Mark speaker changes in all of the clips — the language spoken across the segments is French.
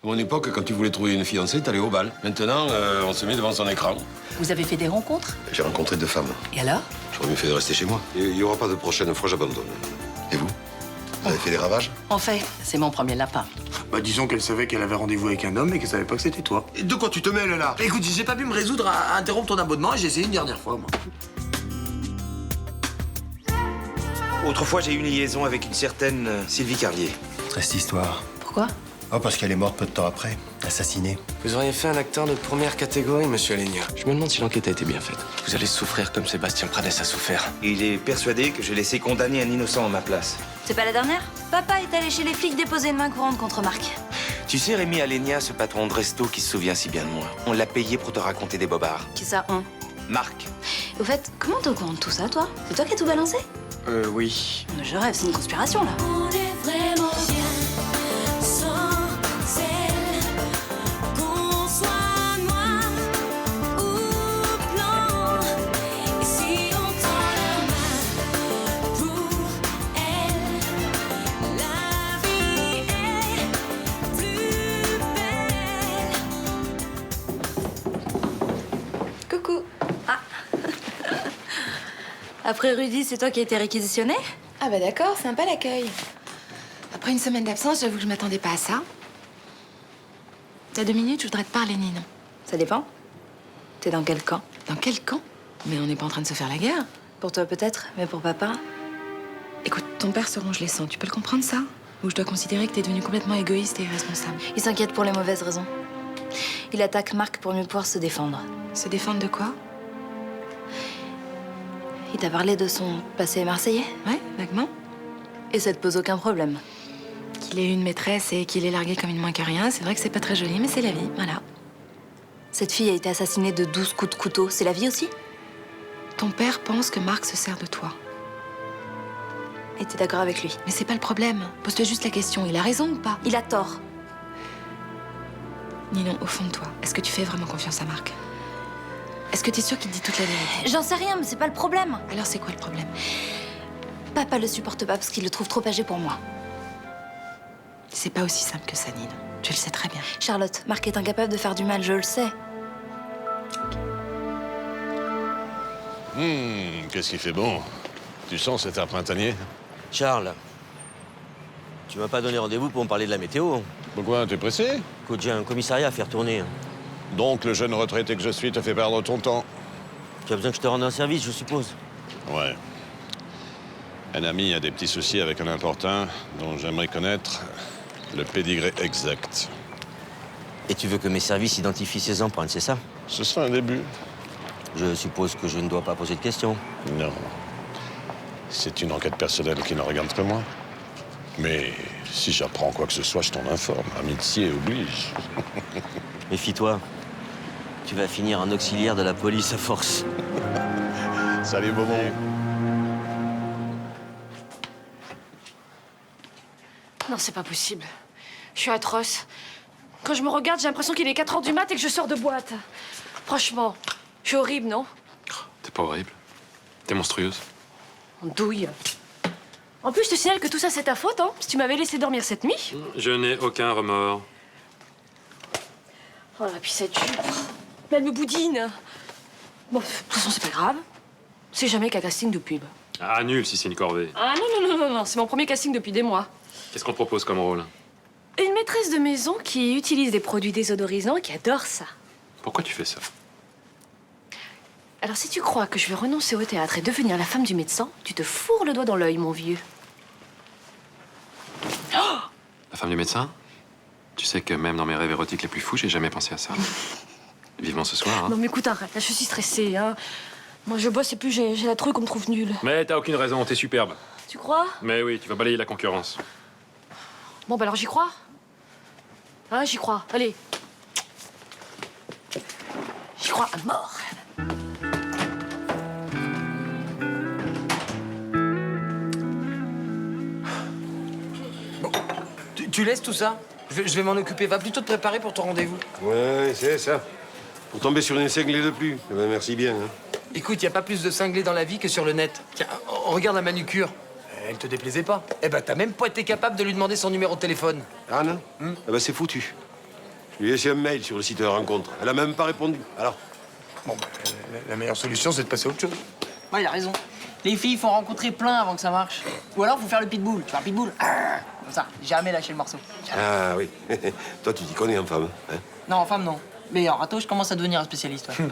Speaker 1: À mon époque, quand tu voulais trouver une fiancée, t'allais au bal. Maintenant, on se met devant son écran.
Speaker 2: Vous avez fait des rencontres?
Speaker 1: J'ai rencontré 2 femmes.
Speaker 2: Et alors?
Speaker 1: J'aurais mieux fait de rester chez moi. Il n'y aura pas de prochaine fois, j'abandonne. Et vous? Vous avez fait des ravages?
Speaker 2: En fait, c'est mon premier lapin.
Speaker 3: Bah disons qu'elle savait qu'elle avait rendez-vous avec un homme et qu'elle savait pas que c'était toi.
Speaker 1: Et de quoi tu te mêles, là?
Speaker 4: Écoute, j'ai pas pu me résoudre à interrompre ton abonnement et j'ai essayé une dernière fois, moi.
Speaker 5: Autrefois, j'ai eu une liaison avec une certaine Sylvie Carlier.
Speaker 6: Cette histoire.
Speaker 2: Pourquoi?
Speaker 6: Oh, parce qu'elle est morte peu de temps après, assassinée.
Speaker 7: Vous auriez fait un acteur de première catégorie, monsieur Alenia. Je me demande si l'enquête a été bien faite. Vous allez souffrir comme Sébastien Prades a souffert.
Speaker 5: Il est persuadé que j'ai laissé condamner un innocent à ma place.
Speaker 8: C'est pas la dernière? Papa est allé chez les flics déposer une main courante contre Marc.
Speaker 5: Tu sais, Rémi Alenia, ce patron de resto qui se souvient si bien de moi, on l'a payé pour te raconter des bobards.
Speaker 8: Qui ça, on?
Speaker 5: Marc.
Speaker 8: Au fait, comment t'es au courant de tout ça, toi? C'est toi qui as tout balancé?
Speaker 7: Oui.
Speaker 8: Je rêve, c'est une conspiration, là.
Speaker 9: On est vraiment bien sans elle. Qu'on soit noir ou blanc. Et si on tend la main pour elle, la vie est plus belle.
Speaker 8: Coucou. Ah. Après Rudy, c'est toi qui as été réquisitionné?
Speaker 10: Ah bah d'accord, sympa l'accueil. Après une semaine d'absence, j'avoue que je m'attendais pas à ça. T'as 2 minutes, je voudrais te parler, Ninon.
Speaker 8: Ça dépend. T'es dans quel camp?
Speaker 10: Dans quel camp? Mais on n'est pas en train de se faire la guerre.
Speaker 8: Pour toi peut-être, mais pour papa?
Speaker 10: Écoute, ton père se ronge les sangs, tu peux le comprendre ça? Ou je dois considérer que t'es devenu complètement égoïste et irresponsable?
Speaker 8: Il s'inquiète pour les mauvaises raisons. Il attaque Marc pour mieux pouvoir se défendre.
Speaker 10: Se défendre de quoi?
Speaker 8: Il t'a parlé de son passé marseillais?
Speaker 10: Ouais, vaguement.
Speaker 8: Et ça te pose aucun problème?
Speaker 10: Qu'il ait eu une maîtresse et qu'il est largué comme une moins que rien, c'est vrai que c'est pas très joli, mais c'est la vie, voilà.
Speaker 8: Cette fille a été assassinée de 12 coups de couteau. C'est la vie aussi?
Speaker 10: Ton père pense que Marc se sert de toi.
Speaker 8: Et t'es d'accord avec lui?
Speaker 10: Mais c'est pas le problème. Pose-toi juste la question, il a raison ou pas?
Speaker 8: Il a tort.
Speaker 10: Ninon, au fond de toi, est-ce que tu fais vraiment confiance à Marc? Est-ce que t'es sûre qu'il te dit toute la vérité?
Speaker 8: J'en sais rien, mais c'est pas le problème.
Speaker 10: Alors c'est quoi le problème?
Speaker 8: Papa le supporte pas parce qu'il le trouve trop âgé pour moi.
Speaker 10: C'est pas aussi simple que ça, Ninon. Tu le sais très bien.
Speaker 8: Charlotte, Marc est incapable de faire du mal, je le sais.
Speaker 11: Qu'est-ce qui fait bon? Tu sens cet air printanier?
Speaker 4: Charles, tu m'as pas donné rendez-vous pour me parler de la météo.
Speaker 11: Pourquoi? T'es pressé?
Speaker 4: Écoute, j'ai un commissariat à faire tourner.
Speaker 11: Donc le jeune retraité que je suis te fait perdre ton temps?
Speaker 4: Tu as besoin que je te rende un service, je suppose.
Speaker 11: Ouais. Un ami a des petits soucis avec un importun dont j'aimerais connaître le pédigré exact.
Speaker 4: Et tu veux que mes services identifient ses empreintes, c'est ça?
Speaker 11: Ce sera un début.
Speaker 4: Je suppose que je ne dois pas poser de questions.
Speaker 11: Non. C'est une enquête personnelle qui ne regarde que moi. Mais si j'apprends quoi que ce soit, je t'en informe. Amitié oblige.
Speaker 4: Méfie-toi. Tu vas finir en auxiliaire de la police à force.
Speaker 11: Salut, Beaumont.
Speaker 12: Non, c'est pas possible. Je suis atroce. Quand je me regarde, j'ai l'impression qu'il est 4 heures du mat et que je sors de boîte. Franchement, je suis horrible, non?
Speaker 7: T'es pas horrible. T'es monstrueuse.
Speaker 12: On douille. En plus, je te signale que tout ça, c'est ta faute, hein? Si tu m'avais laissé dormir cette nuit.
Speaker 7: Je n'ai aucun remords.
Speaker 12: Oh là, puis cette jupe. Mais elle me boudine. Bon, de toute façon, c'est pas grave. C'est jamais qu'un casting de pub.
Speaker 7: Ah, nul si c'est une corvée.
Speaker 12: Ah non, c'est mon premier casting depuis des mois.
Speaker 7: Qu'est-ce qu'on te propose comme rôle?
Speaker 12: Une maîtresse de maison qui utilise des produits désodorisants et qui adore ça.
Speaker 7: Pourquoi tu fais ça?
Speaker 12: Alors si tu crois que je vais renoncer au théâtre et devenir la femme du médecin, tu te fourres le doigt dans l'œil, mon vieux.
Speaker 7: La femme du médecin? Tu sais que même dans mes rêves érotiques les plus fous, j'ai jamais pensé à ça. Vivement ce soir, hein.
Speaker 12: Non mais écoute, arrête, là je suis stressée, hein. Moi je bosse et puis j'ai la trouille qu'on me trouve nulle.
Speaker 7: Mais t'as aucune raison, t'es superbe.
Speaker 12: Tu crois?
Speaker 7: Mais oui, tu vas balayer la concurrence.
Speaker 12: Bon bah alors j'y crois. Hein, j'y crois, allez. J'y crois à mort.
Speaker 4: Bon, tu laisses tout ça? Je vais m'en occuper. Va plutôt te préparer pour ton rendez-vous.
Speaker 1: Ouais, c'est ça. Pour tomber sur une cinglée de plus. Eh ben, merci bien. Hein.
Speaker 4: Écoute, y a pas plus de cinglés dans la vie que sur le net. Tiens, regarde la manucure. Elle te déplaisait pas. Eh ben, t'as même pas été capable de lui demander son numéro de téléphone.
Speaker 1: Ah non? Eh ben, c'est foutu. Je lui ai laissé un mail sur le site de rencontre. Elle a même pas répondu. Alors,
Speaker 3: Bon, bah, la meilleure solution, c'est de passer à autre chose.
Speaker 4: Ouais, il a raison. Les filles, faut en rencontrer plein avant que ça marche. Ou alors, faut faire le pitbull. Tu vois, un pitbull, comme ça, jamais lâcher le morceau.
Speaker 1: ah oui. Toi, tu t'y connais en femme. Hein?
Speaker 4: Non, en femme, non. Mais en râteau, je commence à devenir un spécialiste. Ouais.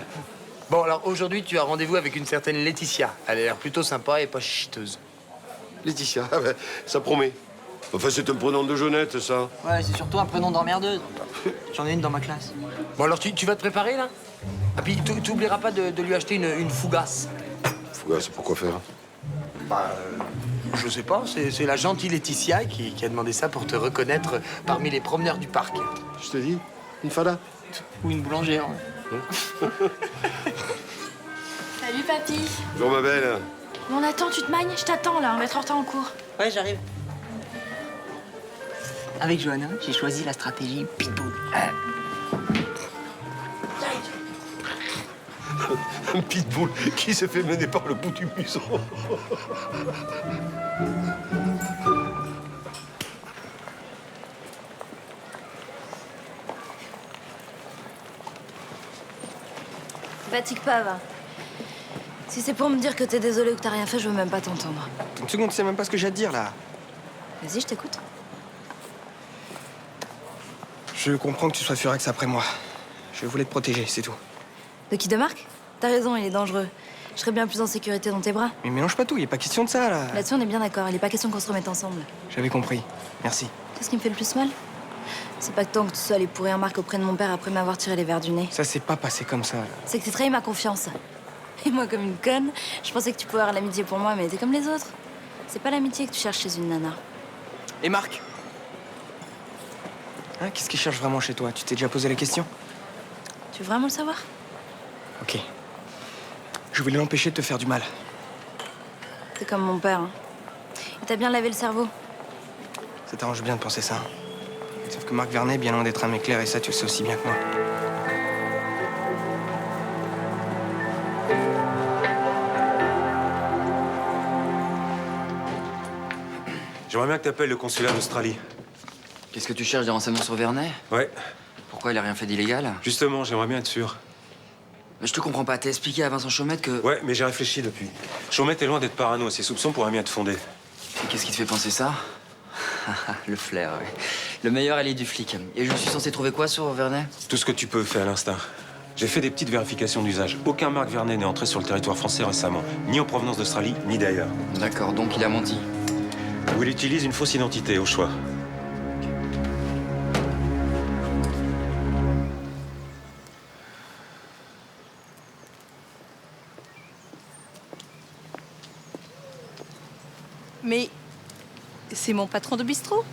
Speaker 4: Bon, alors aujourd'hui, tu as rendez-vous avec une certaine Laetitia. Elle a l'air plutôt sympa et pas chicheteuse.
Speaker 1: Laetitia, ah ben, ça promet. Enfin, c'est un prénom de jeunette, ça.
Speaker 4: Ouais, c'est surtout un prénom d'emmerdeuse. J'en ai une dans ma classe. Bon, alors tu vas te préparer, là? Ah, puis tu oublieras pas de lui acheter une fougasse.
Speaker 1: Fougasse, c'est pourquoi faire?
Speaker 3: Bah, je sais pas, c'est la gentille Laetitia qui a demandé ça pour te reconnaître parmi les promeneurs du parc.
Speaker 1: Je te dis, une fada.
Speaker 4: Ou une boulangère.
Speaker 8: Salut, papy.
Speaker 1: Bonjour, ma belle.
Speaker 8: Bon, attends, tu te magnes? Je t'attends, là. On va être en retard en cours.
Speaker 4: Ouais, j'arrive. Avec Johanna, j'ai choisi la stratégie pitbull.
Speaker 1: Un pitbull qui s'est fait mener par le bout du museau.
Speaker 8: Fatigue pas, va. Si c'est pour me dire que t'es désolé ou que t'as rien fait, je veux même pas t'entendre.
Speaker 13: Une seconde, tu sais même pas ce que j'ai à te dire, là.
Speaker 8: Vas-y, je t'écoute.
Speaker 13: Je comprends que tu sois furax après moi. Je voulais te protéger, c'est tout.
Speaker 8: De qui, de Marc? T'as raison, il est dangereux. Je serais bien plus en sécurité dans tes bras.
Speaker 13: Mais mélange pas tout, y a pas question de ça, là.
Speaker 8: Là-dessus, on est bien d'accord. Il est pas question qu'on se remette ensemble.
Speaker 13: J'avais compris. Merci.
Speaker 8: Qu'est-ce qui me fait le plus mal? C'est pas tant que tu sois allé pourrir Marc auprès de mon père après m'avoir tiré les verres du nez.
Speaker 13: Ça s'est pas passé comme ça, là.
Speaker 8: C'est que t'as trahi ma confiance. Et moi, comme une conne, je pensais que tu pouvais avoir l'amitié pour moi, mais t'es comme les autres. C'est pas l'amitié que tu cherches chez une nana.
Speaker 13: Et Marc? Hein, qu'est-ce qu'il cherche vraiment chez toi? Tu t'es déjà posé la question?
Speaker 8: Tu veux vraiment le savoir?
Speaker 13: Ok. Je voulais l'empêcher de te faire du mal.
Speaker 8: T'es comme mon père, hein. Il t'a bien lavé le cerveau.
Speaker 13: Ça t'arrange bien de penser ça. Sauf que Marc Vernet est bien loin d'être un mec clair, et ça, tu le sais aussi bien que moi.
Speaker 5: J'aimerais bien que t'appelles le consulat d'Australie.
Speaker 14: Qu'est-ce que tu cherches, des renseignements sur Vernet?
Speaker 5: Ouais.
Speaker 14: Pourquoi il a rien fait d'illégal?
Speaker 5: Justement, j'aimerais bien être sûr.
Speaker 14: Mais je te comprends pas. T'as expliqué à Vincent Chaumette que...
Speaker 5: Ouais, mais j'ai réfléchi depuis. Chaumette est loin d'être parano. Ses soupçons pourraient bien être fondés.
Speaker 14: Et qu'est-ce qui te fait penser ça? Le flair, ouais. Le meilleur allié du flic. Et je suis censé trouver quoi sur Vernet?
Speaker 5: Tout ce que tu peux, fais à l'instinct. J'ai fait des petites vérifications d'usage. Aucun Marc Vernet n'est entré sur le territoire français récemment. Ni en provenance d'Australie, ni d'ailleurs.
Speaker 14: D'accord, donc il a menti.
Speaker 5: Ou il utilise une fausse identité, au choix.
Speaker 2: Mais c'est mon patron de bistrot.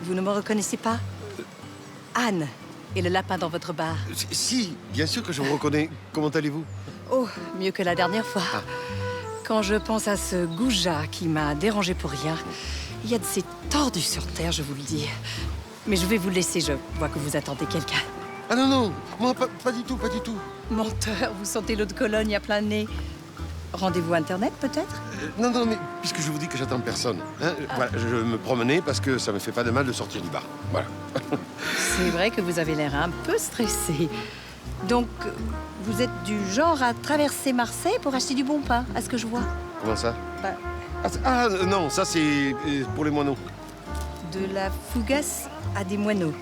Speaker 2: Vous ne me reconnaissez pas? Anne et le lapin dans votre bar.
Speaker 1: Si, bien sûr que je vous reconnais. Comment allez-vous?
Speaker 2: Oh, mieux que la dernière fois. Quand je pense à ce goujat qui m'a dérangé pour rien, il y a de ces tordus sur Terre, je vous le dis. Mais je vais vous laisser, je vois que vous attendez quelqu'un.
Speaker 1: Ah non, non, moi, pas du tout, pas du tout.
Speaker 2: Menteur, vous sentez l'eau de Cologne à plein nez. Rendez-vous Internet, peut-être?
Speaker 1: Non, non, mais puisque je vous dis que j'attends personne, hein, voilà, je me promenais parce que ça me fait pas de mal de sortir du bar. Voilà.
Speaker 2: C'est vrai que vous avez l'air un peu stressé. Donc, vous êtes du genre à traverser Marseille pour acheter du bon pain, à ce que je vois.
Speaker 1: Comment ça?
Speaker 2: Bah,
Speaker 1: Non, ça c'est pour les moineaux.
Speaker 2: de la fougasse à des moineaux.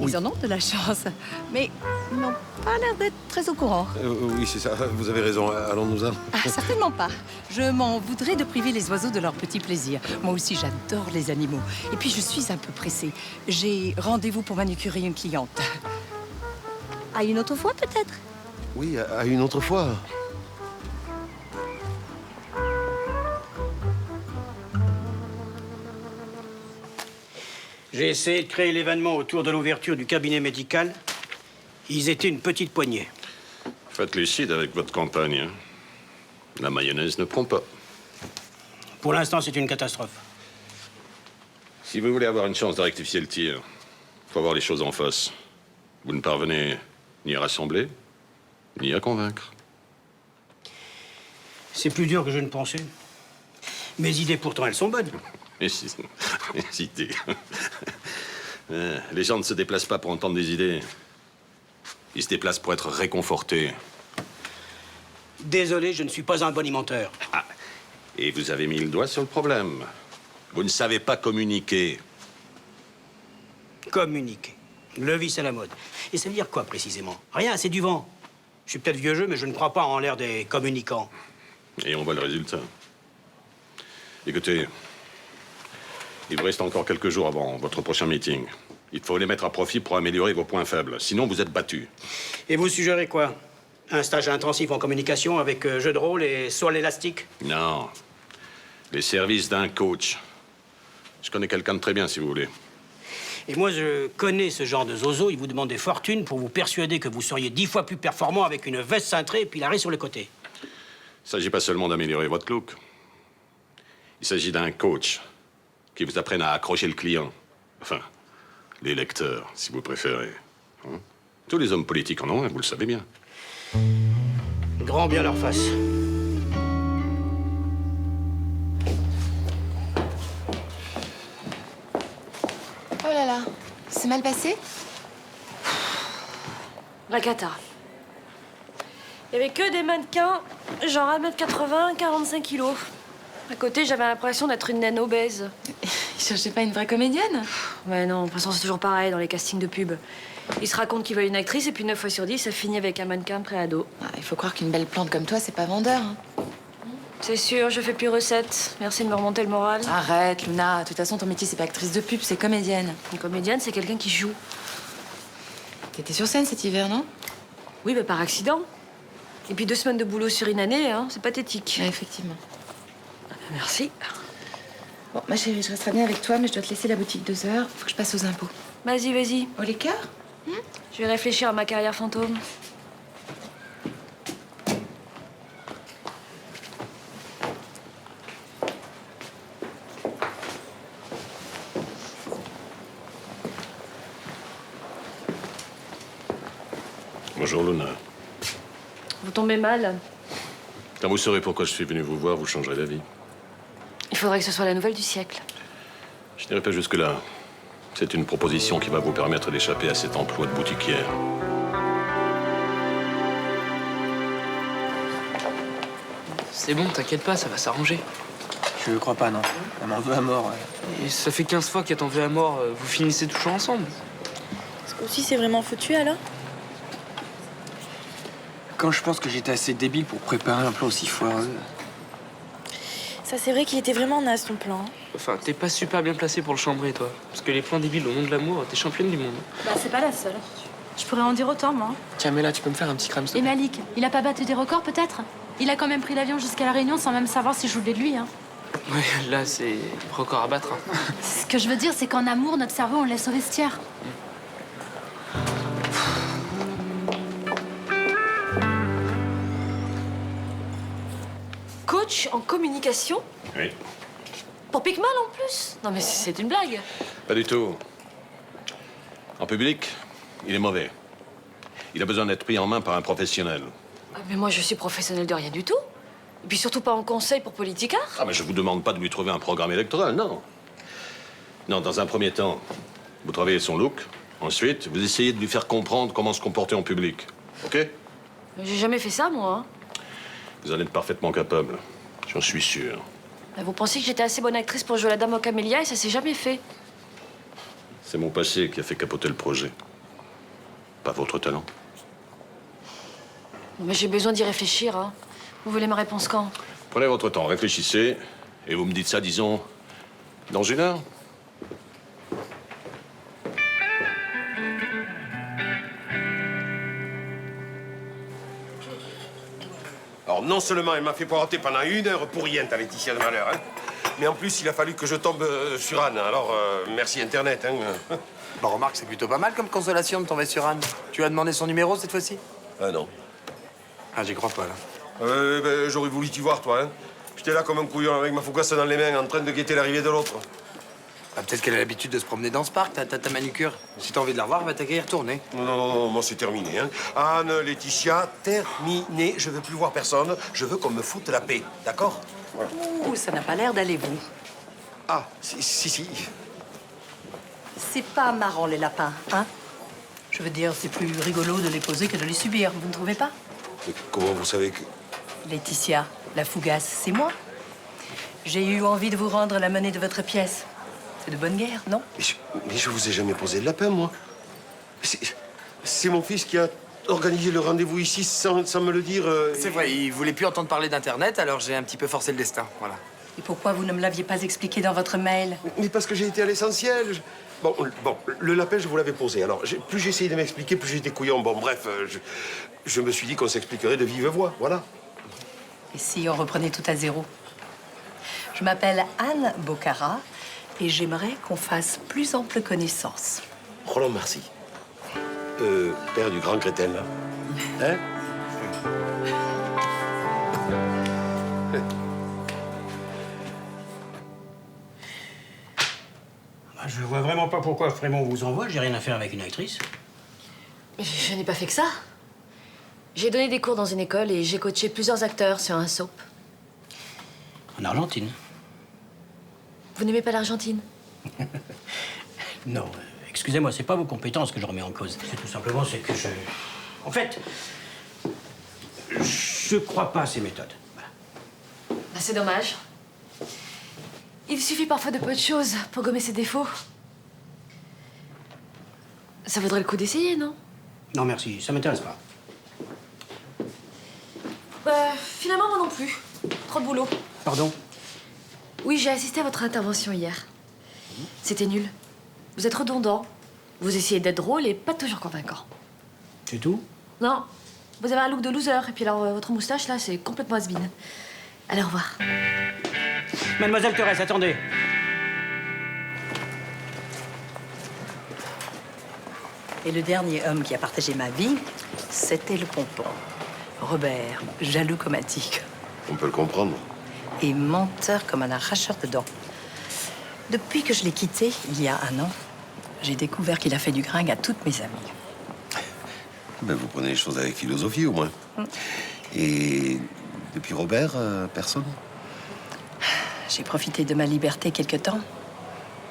Speaker 2: Ils en ont de la chance, mais ils n'ont pas l'air d'être très au courant.
Speaker 1: Oui, c'est ça, vous avez raison, allons-nous-en.
Speaker 2: Ah, certainement pas. Je m'en voudrais de priver les oiseaux de leur petit plaisir. Moi aussi, j'adore les animaux. Et puis, je suis un peu pressée. J'ai rendez-vous pour manucurer une cliente. À une autre fois, peut-être?
Speaker 1: Oui, à une autre fois.
Speaker 15: J'ai essayé de créer l'événement autour de l'ouverture du cabinet médical. Ils étaient une petite poignée.
Speaker 11: Faites lucide avec votre campagne. Hein. La mayonnaise ne prend pas.
Speaker 15: Pour l'instant, c'est une catastrophe.
Speaker 11: Si vous voulez avoir une chance de rectifier le tir, faut voir les choses en face. Vous ne parvenez ni à rassembler, ni à convaincre.
Speaker 15: C'est plus dur que je ne pensais. Mes idées, pourtant, elles sont bonnes.
Speaker 11: Les idées. Les gens ne se déplacent pas pour entendre des idées. Ils se déplacent pour être réconfortés.
Speaker 15: Désolé, je ne suis pas un bonimenteur.
Speaker 11: Ah, et vous avez mis le doigt sur le problème. Vous ne savez pas communiquer.
Speaker 15: Communiquer. Le vice à la mode. Et ça veut dire quoi, précisément? Rien, c'est du vent. Je suis peut-être vieux jeu, mais je ne crois pas en l'ère des communicants.
Speaker 11: Et on voit le résultat. Écoutez, il vous reste encore quelques jours avant votre prochain meeting. Il faut les mettre à profit pour améliorer vos points faibles. Sinon, vous êtes battus.
Speaker 15: Et vous suggérez quoi? Un stage intensif en communication avec jeu de rôle et saut à l'élastique?
Speaker 11: Non. Les services d'un coach. Je connais quelqu'un de très bien, si vous voulez.
Speaker 15: Et moi, je connais ce genre de zozo. Il vous demande des fortunes pour vous persuader que vous seriez 10 fois plus performant avec une veste cintrée et puis l'arrêt sur le côté.
Speaker 11: Il ne s'agit pas seulement d'améliorer votre look. Il s'agit d'un coach qui vous apprenne à accrocher le client. Enfin, les lecteurs, si vous préférez. Hein? Tous les hommes politiques en ont un, vous le savez bien.
Speaker 15: Grand bien leur face.
Speaker 10: Oh là là, c'est mal passé?
Speaker 12: La cata. Il y avait que des mannequins, genre 1m80, 45 kilos. À côté, j'avais l'impression d'être une naine obèse.
Speaker 10: Ils cherchaient pas une vraie comédienne?
Speaker 12: Ouais, non, de toute façon, c'est toujours pareil dans les castings de pub. Ils se racontent qu'ils veulent une actrice et puis 9 fois sur 10, ça finit avec un mannequin pré-ado.
Speaker 10: Ah, il faut croire qu'une belle plante comme toi, c'est pas vendeur. Hein.
Speaker 12: C'est sûr, je fais plus recette. Merci de me remonter le moral.
Speaker 10: Arrête, Luna. De toute façon, ton métier, c'est pas actrice de pub, c'est comédienne.
Speaker 12: Une comédienne, c'est quelqu'un qui joue.
Speaker 10: T'étais sur scène cet hiver, non?
Speaker 12: Oui, mais par accident. Et puis 2 semaines de boulot sur une année, hein, c'est pathétique.
Speaker 10: Ouais, effectivement.
Speaker 12: Merci.
Speaker 10: Bon, ma chérie, je resterai bien avec toi, mais je dois te laisser la boutique 2 heures. Faut que je passe aux impôts.
Speaker 12: Vas-y, vas-y.
Speaker 10: Au liqueur?
Speaker 12: Je vais réfléchir à ma carrière fantôme.
Speaker 11: Bonjour, Luna.
Speaker 12: Vous tombez mal.
Speaker 11: Quand vous saurez pourquoi je suis venu vous voir, vous changerez d'avis.
Speaker 12: Il faudrait que ce soit la nouvelle du siècle.
Speaker 11: Je n'irai pas jusque-là. C'est une proposition qui va vous permettre d'échapper à cet emploi de boutiquière.
Speaker 4: C'est bon, t'inquiète pas, ça va s'arranger.
Speaker 13: Je crois pas, non. Elle m'en veut à mort. Ouais.
Speaker 4: Et ça fait 15 fois qu'elle t'en veut à mort. Vous finissez toujours ensemble.
Speaker 16: Ce coup-ci, c'est vraiment foutu, alors?
Speaker 13: Quand je pense que j'étais assez débile pour préparer un plan aussi foireux.
Speaker 16: Ça, c'est vrai qu'il était vraiment naze, ton plan.
Speaker 4: Enfin, t'es pas super bien placé pour le chambrer, toi. Parce que les plans débiles au nom de l'amour, t'es championne du monde.
Speaker 16: Bah, c'est pas la seule. Je pourrais en dire autant, moi.
Speaker 13: Tiens, mais là, tu peux me faire un petit crème, s'il te
Speaker 17: Et
Speaker 13: plaît?
Speaker 17: Malik, il a pas battu des records, peut-être? Il a quand même pris l'avion jusqu'à La Réunion sans même savoir si je voulais de lui, hein.
Speaker 4: Ouais, là, c'est record à battre. Hein.
Speaker 17: Ce que je veux dire, c'est qu'en amour, notre cerveau, on le laisse au vestiaire.
Speaker 12: Coach en communication?
Speaker 11: Oui.
Speaker 12: Pour Picmal, en plus? Non, mais c'est une blague.
Speaker 11: Pas du tout. En public, il est mauvais. Il a besoin d'être pris en main par un professionnel.
Speaker 12: Ah, mais moi, je suis professionnelle de rien du tout. Et puis surtout pas en conseil pour politicard.
Speaker 11: Ah, mais je vous demande pas de lui trouver un programme électoral, non. Non, dans un premier temps, vous travaillez son look. Ensuite, vous essayez de lui faire comprendre comment se comporter en public. OK?
Speaker 12: J'ai jamais fait ça, moi. Hein.
Speaker 11: Vous en êtes parfaitement capable. J'en suis sûr.
Speaker 12: Vous pensiez que j'étais assez bonne actrice pour jouer la dame aux camélias et ça s'est jamais fait.
Speaker 11: C'est mon passé qui a fait capoter le projet. Pas votre talent.
Speaker 12: Non, mais j'ai besoin d'y réfléchir. Hein. Vous voulez ma réponse quand?
Speaker 11: Prenez votre temps, réfléchissez, et vous me dites ça, disons, dans 1 heure.
Speaker 1: Alors, non seulement elle m'a fait poireauter pendant 1 heure pour rien, ta Laetitia de malheur, hein, mais en plus, il a fallu que je tombe sur Anne. Alors, merci Internet. Hein.
Speaker 3: Bah, remarque, c'est plutôt pas mal comme consolation de tomber sur Anne. Tu as demandé son numéro cette fois-ci?
Speaker 1: Ah non.
Speaker 3: Ah, j'y crois pas, là.
Speaker 1: Ben, j'aurais voulu t'y voir, toi. Hein. J'étais là comme un couillon avec ma fougasse dans les mains, en train de guetter l'arrivée de l'autre.
Speaker 3: Ah, peut-être qu'elle a l'habitude de se promener dans ce parc, ta manucure. Si t'as envie de la revoir, va t'à qu'à y retourner.
Speaker 1: Non, non, non, moi c'est terminé. Hein. Anne, Laetitia, terminé. Je veux plus voir personne. Je veux qu'on me foute la paix, d'accord? Voilà.
Speaker 2: Ouh, ça n'a pas l'air d'aller, vous.
Speaker 1: Ah, si.
Speaker 2: C'est pas marrant, les lapins, hein? Je veux dire, c'est plus rigolo de les poser que de les subir, vous ne trouvez pas?
Speaker 1: Mais comment vous savez que...
Speaker 2: Laetitia, la fougasse, c'est moi. J'ai eu envie de vous rendre la monnaie de votre pièce. C'est de bonne guerre, non?
Speaker 1: Mais je vous ai jamais posé de lapin, moi. C'est mon fils qui a organisé le rendez-vous ici sans me le dire.
Speaker 3: C'est vrai, il voulait plus entendre parler d'Internet, alors j'ai un petit peu forcé le destin, voilà.
Speaker 2: Et pourquoi vous ne me l'aviez pas expliqué dans votre mail?
Speaker 1: Mais parce que j'ai été à l'essentiel. Bon, le lapin, je vous l'avais posé. Alors, plus j'essayais de m'expliquer, plus j'étais couillon. Bon, bref, je me suis dit qu'on s'expliquerait de vive voix, voilà.
Speaker 2: Et si on reprenait tout à zéro? Je m'appelle Anne Bocara et j'aimerais qu'on fasse plus ample connaissance.
Speaker 1: Roland Marcy. Père du grand crétin, là. Hein?
Speaker 15: Je vois vraiment pas pourquoi Frémont vous envoie. J'ai rien à faire avec une actrice.
Speaker 12: Je n'ai pas fait que ça. J'ai donné des cours dans une école et j'ai coaché plusieurs acteurs sur un soap.
Speaker 15: En Argentine.
Speaker 12: Vous n'aimez pas l'Argentine?
Speaker 15: Non, excusez-moi, c'est pas vos compétences que je remets en cause. C'est tout simplement, c'est que je... En fait, je crois pas à ces méthodes.
Speaker 12: Bah, c'est dommage. Il suffit parfois de peu de choses pour gommer ses défauts. Ça vaudrait le coup d'essayer, non?
Speaker 15: Non, merci, ça m'intéresse pas.
Speaker 12: Bah, finalement, moi non plus. Trop de boulot.
Speaker 15: Pardon?
Speaker 12: Oui, j'ai assisté à votre intervention hier. C'était nul. Vous êtes redondant. Vous essayez d'être drôle et pas toujours convaincant.
Speaker 15: C'est tout?
Speaker 12: Non. Vous avez un look de loser. Et puis alors, votre moustache, là, c'est complètement has-been. Allez, au revoir.
Speaker 15: Mademoiselle Thérèse, attendez.
Speaker 2: Et le dernier homme qui a partagé ma vie, c'était le pompon. Robert, jaloux comme un tigre.
Speaker 1: On peut le comprendre.
Speaker 2: Et menteur comme un arracheur de dents. Depuis que je l'ai quitté, il y a 1 an, j'ai découvert qu'il a fait du gringue à toutes mes amies.
Speaker 1: Ben, vous prenez les choses avec philosophie, au moins. Et depuis Robert, personne?
Speaker 2: J'ai profité de ma liberté quelque temps.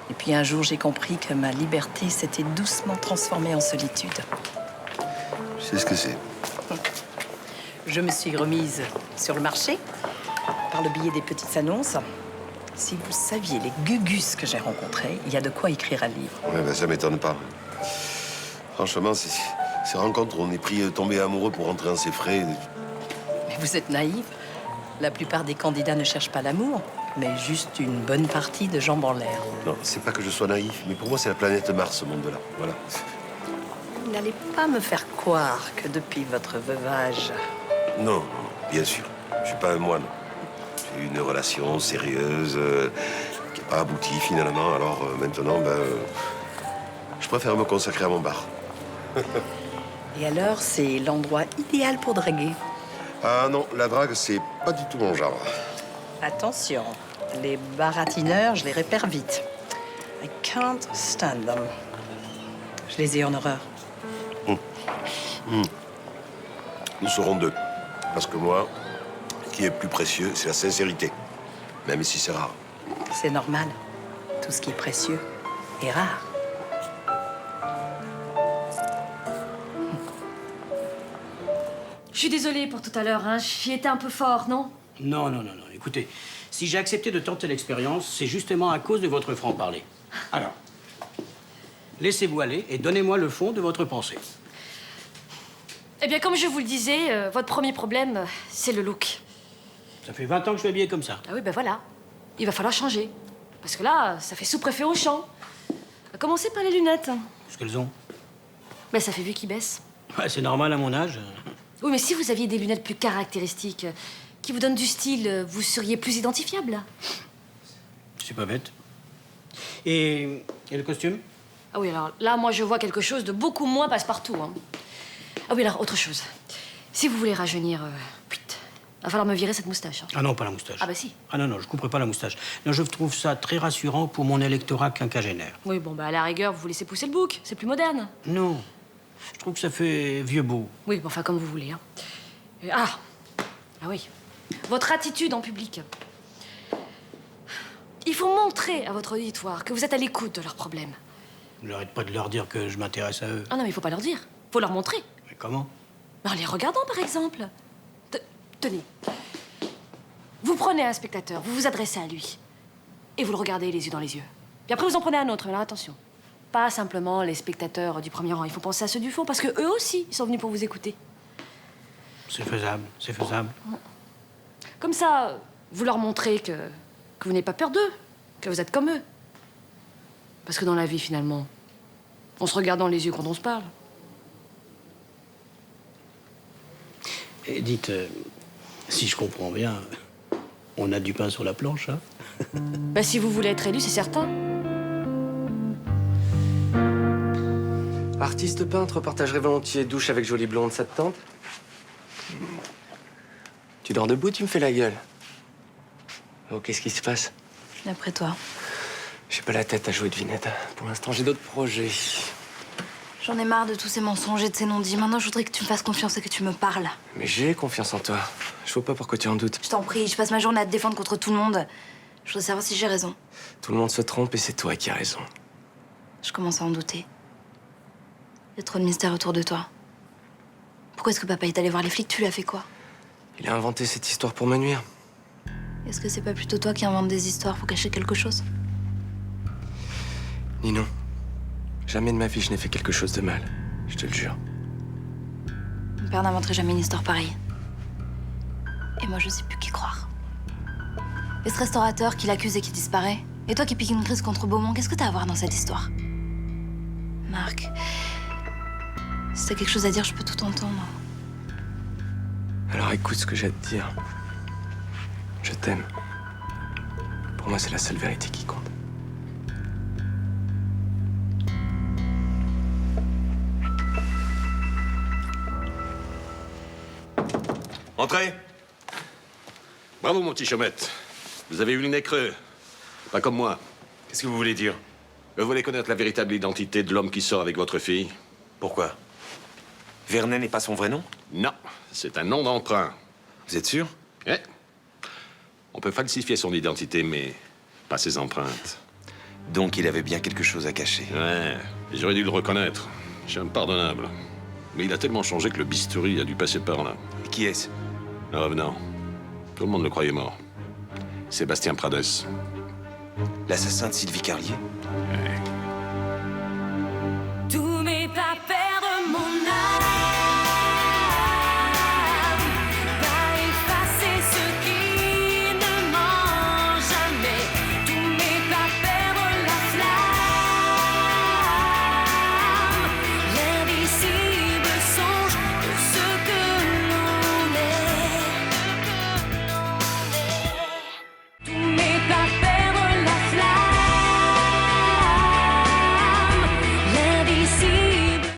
Speaker 2: Et puis un jour, j'ai compris que ma liberté s'était doucement transformée en solitude.
Speaker 1: Je sais ce que c'est.
Speaker 2: Je me suis remise sur le marché par le biais des petites annonces. Si vous saviez les gugus que j'ai rencontrés, il y a de quoi écrire un livre.
Speaker 1: Ouais, ben, ça m'étonne pas. Franchement, ces rencontres où on est pris tombé amoureux pour rentrer dans ses frais.
Speaker 2: Mais vous êtes naïf. La plupart des candidats ne cherchent pas l'amour, mais juste une bonne partie de jambes en l'air.
Speaker 1: Non, c'est pas que je sois naïf, mais pour moi, c'est la planète Mars, ce monde-là. Voilà.
Speaker 2: Vous n'allez pas me faire croire que depuis votre veuvage...
Speaker 1: Non, bien sûr. Je suis pas un moine. J'ai eu une relation sérieuse qui n'a pas abouti finalement. Alors maintenant, je préfère me consacrer à mon bar.
Speaker 2: Et alors, c'est l'endroit idéal pour draguer.
Speaker 1: Ah non, la drague, c'est pas du tout mon genre.
Speaker 2: Attention, les baratineurs, je les repère vite. I can't stand them. Je les ai en horreur.
Speaker 1: Nous serons 2. Parce que moi, ce qui est plus précieux, c'est la sincérité. Même si c'est rare.
Speaker 2: C'est normal. Tout ce qui est précieux est rare.
Speaker 12: Je suis désolée pour tout à l'heure, hein. J'y étais un peu fort, non?
Speaker 15: Non. Écoutez, si j'ai accepté de tenter l'expérience, c'est justement à cause de votre franc-parler. Alors, laissez-vous aller et donnez-moi le fond de votre pensée.
Speaker 12: Eh bien, comme je vous le disais, votre premier problème, c'est le look.
Speaker 15: Ça fait 20 ans que je suis habillé comme ça.
Speaker 12: Ah oui, ben voilà. Il va falloir changer. Parce que là, ça fait sous-préfet au champ. À commencer par les lunettes.
Speaker 15: Qu'est-ce qu'elles ont?
Speaker 12: Ben, ça fait vue qui baisse.
Speaker 15: Ouais, c'est normal à mon âge.
Speaker 12: Oui, mais si vous aviez des lunettes plus caractéristiques, qui vous donnent du style, vous seriez plus identifiable.
Speaker 15: C'est pas bête. Et le costume?
Speaker 12: Ah oui, alors là, moi, je vois quelque chose de beaucoup moins passe-partout. Hein. Ah oui, alors, autre chose. Si vous voulez rajeunir, va falloir me virer cette moustache. Hein.
Speaker 15: Ah non, pas la moustache.
Speaker 12: Ah bah si.
Speaker 15: Ah non, je couperai pas la moustache. Non, je trouve ça très rassurant pour mon électorat quinquagénaire.
Speaker 12: Oui, bon, bah à la rigueur, vous laissez pousser le bouc. C'est plus moderne.
Speaker 15: Non, je trouve que ça fait vieux beau.
Speaker 12: Oui, bon, enfin, comme vous voulez. Hein. Ah oui. Votre attitude en public. Il faut montrer à votre auditoire que vous êtes à l'écoute de leurs problèmes.
Speaker 15: J'arrête pas de leur dire que je m'intéresse à eux.
Speaker 12: Ah non, mais il faut pas leur dire. Faut leur montrer.
Speaker 15: Mais comment?
Speaker 12: En les regardant, par exemple. Tenez. Vous prenez un spectateur, vous vous adressez à lui. Et vous le regardez les yeux dans les yeux. Puis après, vous en prenez un autre. Mais alors attention. Pas simplement les spectateurs du premier rang. Il faut penser à ceux du fond, parce que eux aussi, ils sont venus pour vous écouter.
Speaker 15: C'est faisable, c'est faisable.
Speaker 12: Comme ça, vous leur montrez que vous n'avez pas peur d'eux, que vous êtes comme eux. Parce que dans la vie, finalement, on se regarde dans les yeux quand on se parle.
Speaker 15: Et dites, si je comprends bien, on a du pain sur la planche, hein?
Speaker 12: Bah, si vous voulez être élu, c'est certain.
Speaker 13: Artiste peintre, partagerait volontiers douche avec jolie blonde, ça te tente? Tu dors debout, tu me fais la gueule. Oh, qu'est-ce qui se passe?
Speaker 8: D'après toi.
Speaker 13: J'ai pas la tête à jouer devinette. Pour l'instant, j'ai d'autres projets.
Speaker 8: J'en ai marre de tous ces mensonges et de ces non-dits. Maintenant, je voudrais que tu me fasses confiance et que tu me parles.
Speaker 13: Mais j'ai confiance en toi. Je vois pas pourquoi tu en doutes.
Speaker 8: Je t'en prie, je passe ma journée à te défendre contre tout le monde. Je voudrais savoir si j'ai raison.
Speaker 13: Tout le monde se trompe et c'est toi qui as raison.
Speaker 8: Je commence à en douter. Il y a trop de mystères autour de toi. Pourquoi est-ce que papa est allé voir les flics? Tu lui as fait quoi?
Speaker 13: Il a inventé cette histoire pour me nuire.
Speaker 8: Est-ce que c'est pas plutôt toi qui inventes des histoires pour cacher quelque chose?
Speaker 13: Ni non. Jamais de ma vie je n'ai fait quelque chose de mal. Je te le jure.
Speaker 8: Mon père n'inventerait jamais une histoire pareille. Et moi, je sais plus qui croire. Et ce restaurateur qui l'accuse et qui disparaît. Et toi qui piques une crise contre Beaumont, qu'est-ce que t'as à voir dans cette histoire? Marc, si t'as quelque chose à dire, je peux tout entendre.
Speaker 13: Alors écoute ce que j'ai à te dire. Je t'aime. Pour moi, c'est la seule vérité qui compte.
Speaker 11: Entrez. Bravo, mon petit Chaumette. Vous avez eu le nez creux. Pas comme moi.
Speaker 5: Qu'est-ce que vous voulez dire?
Speaker 11: Vous voulez connaître la véritable identité de l'homme qui sort avec votre fille?
Speaker 5: Pourquoi? Vernet n'est pas son vrai nom?
Speaker 11: Non, c'est un nom d'emprunt.
Speaker 5: Vous êtes sûr?
Speaker 11: Oui. On peut falsifier son identité, mais pas ses empreintes.
Speaker 5: Donc il avait bien quelque chose à cacher.
Speaker 11: Ouais, j'aurais dû le reconnaître. Je suis impardonnable. Mais il a tellement changé que le bistouri a dû passer par là.
Speaker 5: Et qui est-ce?
Speaker 11: Un revenant. Tout le monde le croyait mort. Sébastien Prades.
Speaker 5: L'assassin de Sylvie Carlier?